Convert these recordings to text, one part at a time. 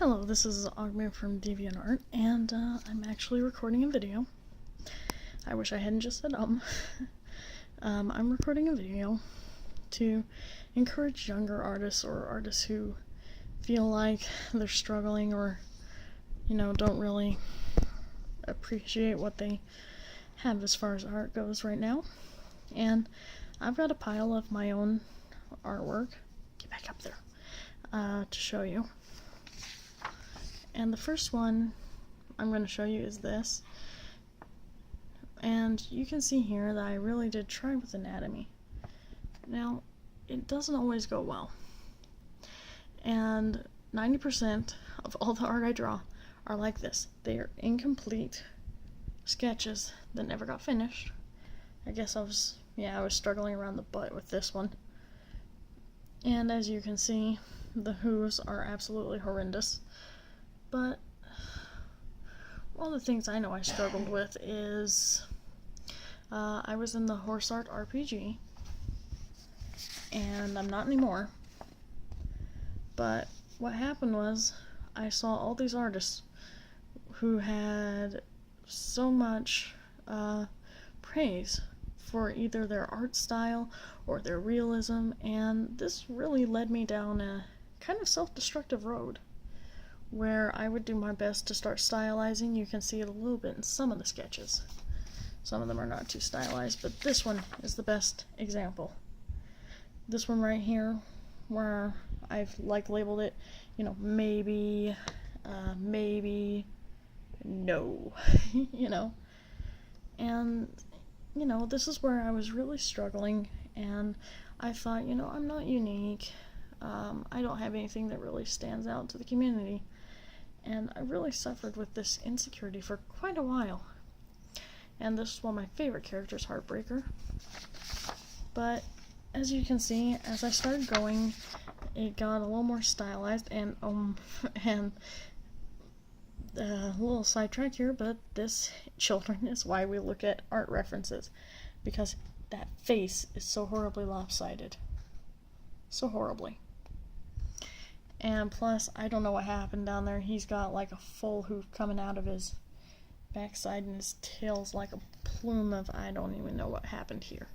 Hello, this is Akmu from DeviantArt, and I'm actually recording a video. I wish I hadn't just said I'm recording a video to encourage younger artists or artists who feel like they're struggling or, don't really appreciate what they have as far as art goes right now. And I've got a pile of my own artwork, get back up there, to show you. And the first one I'm going to show you is this. And you can see here that I really did try with anatomy. Now, it doesn't always go well. And 90% of all the art I draw are like this. They are incomplete sketches that never got finished. I guess I was struggling around the butt with this one. And as you can see, the hooves are absolutely horrendous. But one of the things I know I struggled with is I was in the horse art RPG, and I'm not anymore. But what happened was I saw all these artists who had so much praise for either their art style or their realism, and this really led me down a kind of self-destructive road, where I would do my best to start stylizing. You can see it a little bit in some of the sketches. Some of them are not too stylized, but this one is the best example. This one right here, where I've labeled it, maybe, maybe, no, And, this is where I was really struggling, and I thought, I'm not unique. I don't have anything that really stands out to the community. And I really suffered with this insecurity for quite a while. And this is one of my favorite characters, Heartbreaker. But as you can see, as I started going, it got a little more stylized, and a little sidetrack here, but this, children, is why we look at art references, because that face is so horribly lopsided. So horribly. And plus, I don't know what happened down there. He's got like a full hoof coming out of his backside, and his tail's like a plume of, I don't even know what happened here.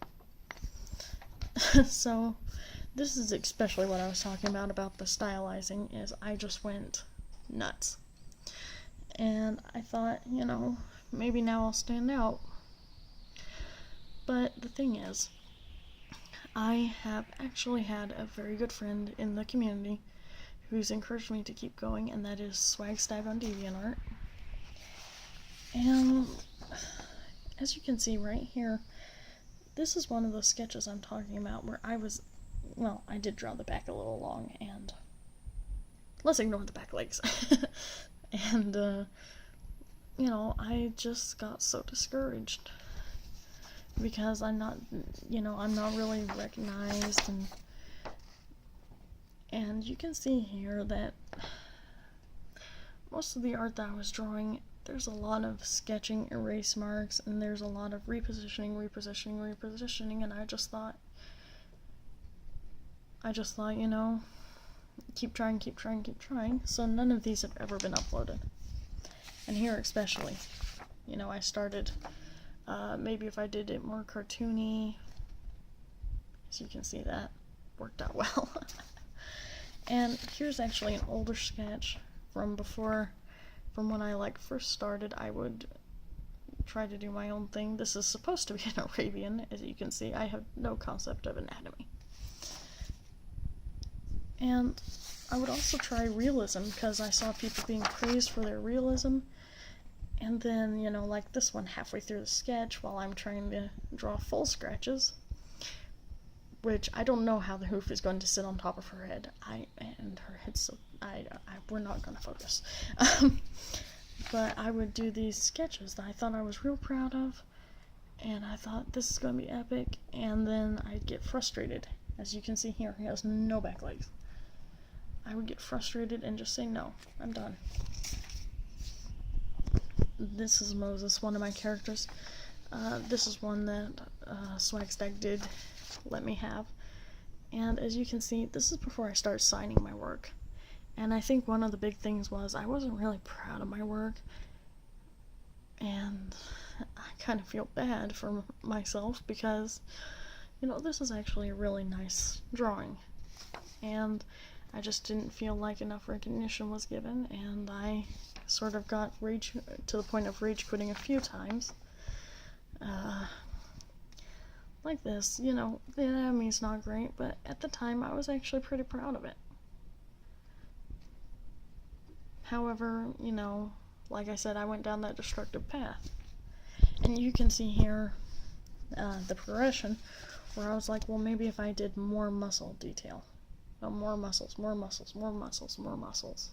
So, this is especially what I was talking about the stylizing, is I just went nuts. And I thought, maybe now I'll stand out. But the thing is, I have actually had a very good friend in the community who's encouraged me to keep going, and that is Swagstag on DeviantArt. And as you can see right here, this is one of those sketches I'm talking about where I did draw the back a little long, and let's ignore the back legs. And, I just got so discouraged because I'm not really recognized, and you can see here that most of the art that I was drawing, there's a lot of sketching, erase marks, and there's a lot of repositioning, and I just thought, keep trying, so none of these have ever been uploaded. And here especially, I started, maybe if I did it more cartoony, as you can see, that worked out well. And here's actually an older sketch from when I first started. I would try to do my own thing. This is supposed to be an Arabian, as you can see. I have no concept of anatomy. And I would also try realism, because I saw people being praised for their realism. And then, like this one, halfway through the sketch, while I'm trying to draw full scratches, which I don't know how the hoof is going to sit on top of her head. And her head's so, we're not going to focus. But I would do these sketches that I thought I was real proud of, and I thought this is going to be epic, and then I'd get frustrated. As you can see here, he has no back legs. I would get frustrated and just say, no, I'm done. This is Moses, one of my characters. This is one that Swagstag did let me have. And as you can see, this is before I start signing my work. And I think one of the big things was I wasn't really proud of my work, and I kind of feel bad for myself because, this is actually a really nice drawing, and I just didn't feel like enough recognition was given, and I sort of got to the point of rage quitting a few times. Like this, the enemy's not great, but at the time I was actually pretty proud of it. However, like I said, I went down that destructive path. And you can see here the progression where I was like, well, maybe if I did more muscle detail. More muscles, more muscles, more muscles, more muscles.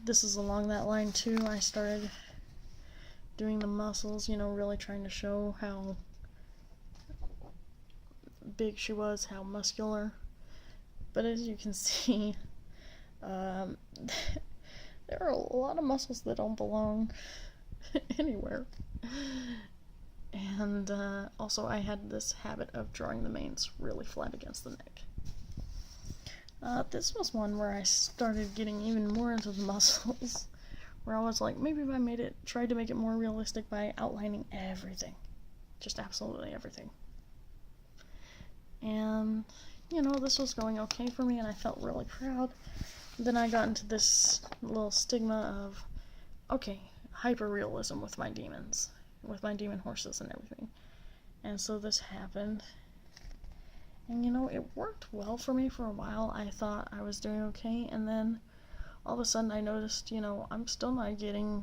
This is along that line too. I started doing the muscles, really trying to show how big she was, how muscular. But as you can see, there are a lot of muscles that don't belong anywhere. And also I had this habit of drawing the manes really flat against the neck. This was one where I started getting even more into the muscles, where I was like, maybe if I tried to make it more realistic by outlining everything. Just absolutely everything. And, this was going okay for me, and I felt really proud. Then I got into this little stigma of, okay, hyper-realism with my demons, with my demon horses and everything. And so this happened. And, it worked well for me for a while. I thought I was doing okay, and then all of a sudden I noticed, I'm still not getting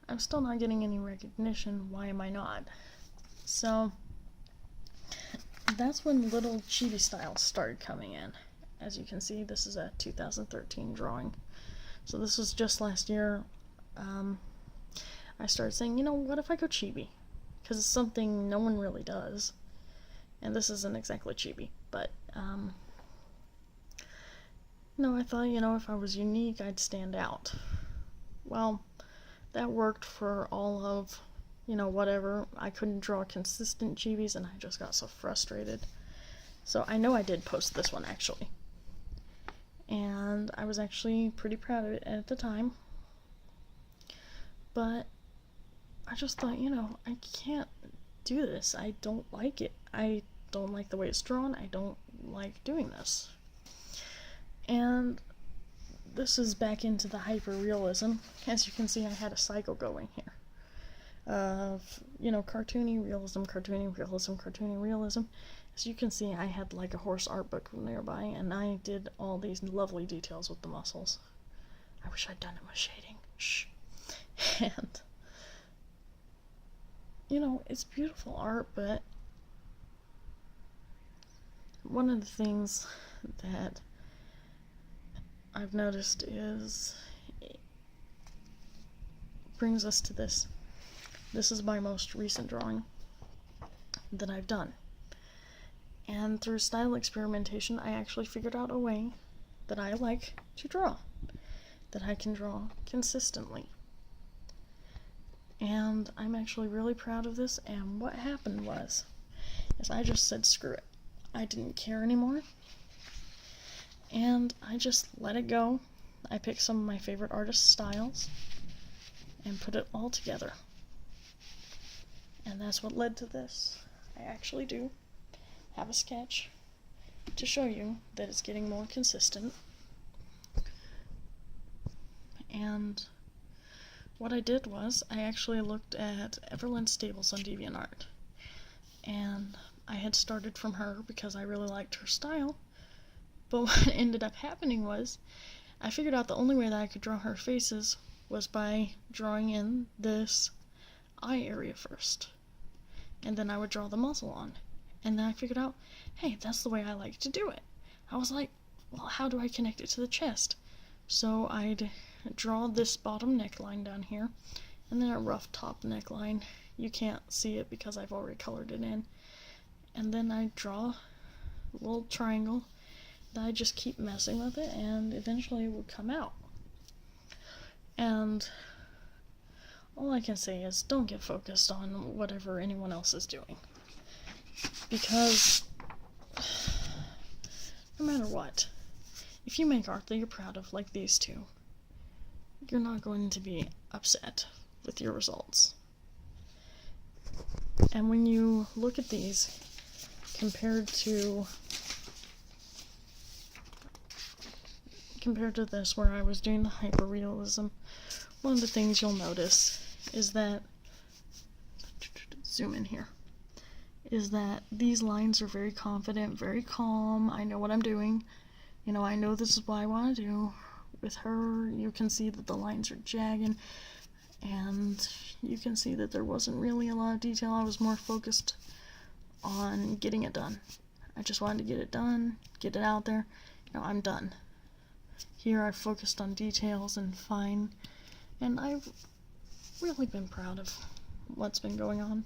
any recognition. Why am I not? So that's when little chibi styles started coming in. As you can see, this is a 2013 drawing. So this was just last year. I started saying, what if I go chibi? Because it's something no one really does. And this isn't exactly chibi, but I thought, if I was unique, I'd stand out. Well, that worked for all of, whatever. I couldn't draw consistent chibis, and I just got so frustrated. So I know I did post this one, actually. And I was actually pretty proud of it at the time. But I just thought, I can't do this. I don't like it. I don't like the way it's drawn. I don't like doing this. And this is back into the hyper-realism. As you can see, I had a cycle going here of, cartoony realism, cartoony realism, cartoony realism. As you can see, I had like a horse art book nearby, and I did all these lovely details with the muscles. I wish I'd done it with shading. Shh. And, it's beautiful art, but one of the things that I've noticed is it brings us to this. This is my most recent drawing that I've done. And through style experimentation, I actually figured out a way that I like to draw, that I can draw consistently. And I'm actually really proud of this, and what happened was, is I just said screw it. I didn't care anymore, and I just let it go. I picked some of my favorite artist styles and put it all together. And that's what led to this. I actually do have a sketch to show you that it's getting more consistent. And what I did was, I actually looked at Everlyn Stables on DeviantArt. And I had started from her because I really liked her style. But what ended up happening was, I figured out the only way that I could draw her faces was by drawing in this eye area first. And then I would draw the muzzle on. And then I figured out, hey, that's the way I like to do it. I was like, well, how do I connect it to the chest? So I'd draw this bottom neckline down here, and then a rough top neckline. You can't see it because I've already colored it in. And then I draw a little triangle, and I just keep messing with it, and eventually it would come out. And all I can say is, don't get focused on whatever anyone else is doing. Because no matter what, if you make art that you're proud of, like these two, you're not going to be upset with your results. And when you look at these compared to this where I was doing the hyperrealism, one of the things you'll notice is that, zoom in here, is that these lines are very confident, very calm. I know what I'm doing. You know, I know this is what I want to do. With her, you can see that the lines are jagged, and you can see that there wasn't really a lot of detail. I was more focused on getting it done. I just wanted to get it done, get it out there. You know, I'm done. Here I focused on details and fine, and I've really been proud of what's been going on.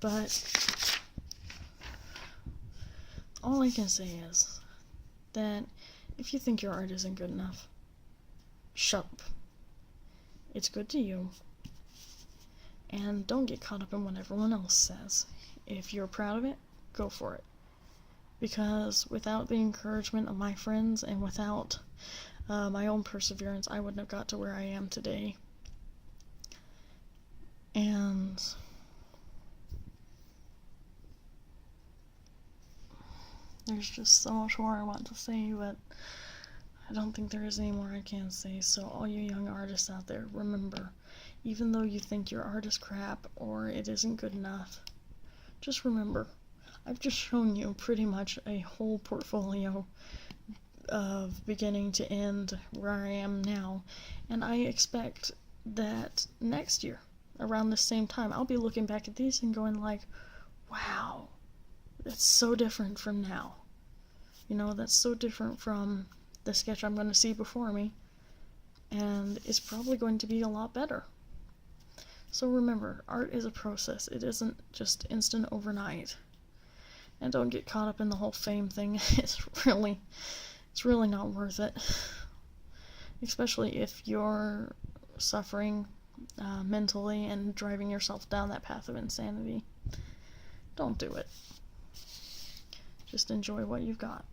But all I can say is that if you think your art isn't good enough, shut up. It's good to you. And don't get caught up in what everyone else says. If you're proud of it, go for it. Because without the encouragement of my friends and without my own perseverance, I wouldn't have got to where I am today. And there's just so much more I want to say, but I don't think there is any more I can say. So all you young artists out there, remember, even though you think your art is crap or it isn't good enough, just remember, I've just shown you pretty much a whole portfolio of beginning to end where I am now, and I expect that next year, around the same time, I'll be looking back at these and going like, wow, that's so different from now. You know, that's so different from the sketch I'm going to see before me, and it's probably going to be a lot better. So remember, art is a process. It isn't just instant overnight. And don't get caught up in the whole fame thing. It's really not worth it. Especially if you're suffering mentally and driving yourself down that path of insanity. Don't do it. Just enjoy what you've got.